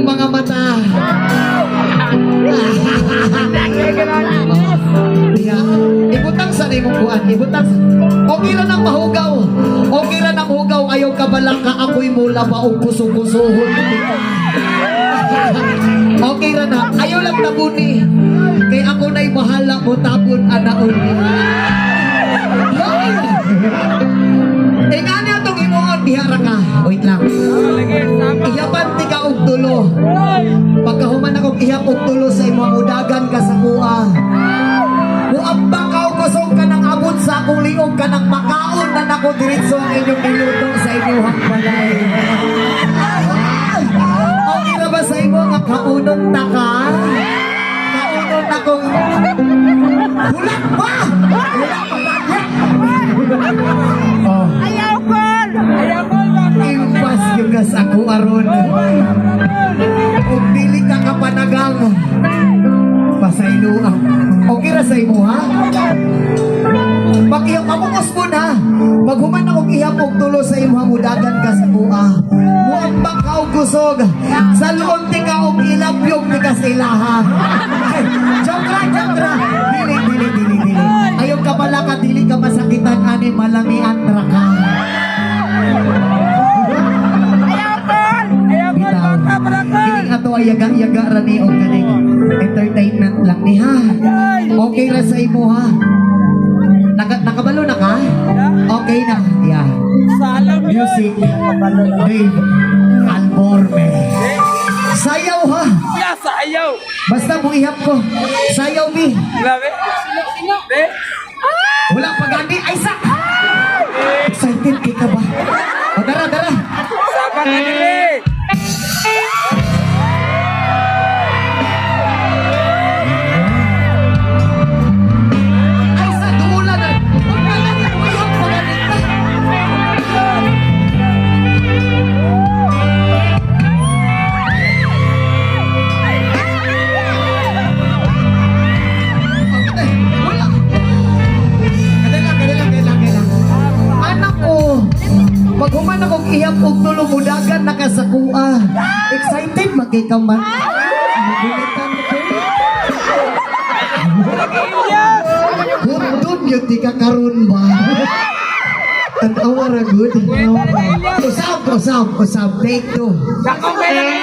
imong mga mata. Ibutang sa imong buwan, ibutang. Okay ra nang mahugaw. Okay ra nang hugaw, ayaw ka balang ka ako'y mula ba o kusog-kusuhon. Okay ra na, ayaw lang tabuni. Kay ako na'y bahala mo tabon anaon. Nga niya itong imuon, bihara ka. Wait lang. Iyapan ti ka og tulo. Pagkahuman akong ihap og tulo sa imong udagan ka sa kuha. Muambang ka og kusog ka ng abot sa akong liog ka ng makaon na nako diretso ang inyong niluto sa inyong balay. Okay na ba sa imo nga kaunong taka? Kaunong akong hulat ba? Oh. Ayaw ko! Impas yung gas ako aron. Kung dili ka kapanagang pasayloang. Okay ra sa imo ha? Pag-ihap amukos mo na. Pag human akong ihap og tulo sa imo hamudagan ka sa kuha. Muambak ka og kusog. Sa luon ti ka og ilabyog ti ka sa ilaha. Joke ra. Dili. Ayaw ka pala ka, dili ka masakitan ani malamian ra ka. Kining ato ay yaga-yaga ra ni og ganing entertainment lang ni ha. Okay ra sa imo ha. Nakabalo na ka? Okay na. Yeah. Music. Dave Alborme. Sayaw ha. Sayaw! Basta mo ihap ko. Sayaw mi. Grabe! Sino? Wala pagani. Ay sa! Excited kay ka ba? O dara. Sabar ka dili! Ay sa! Dumula na! Wala na niya! Ihap pagani ka! Wala! Kailang. Anak ko! Pag human akong ihap og tulo mudagan nakasakua. Excited magkikaman. Magulitan ko. Hutun yung di ka karon ba? Tanawa ra good. Usab. Take two. Dakong kailangan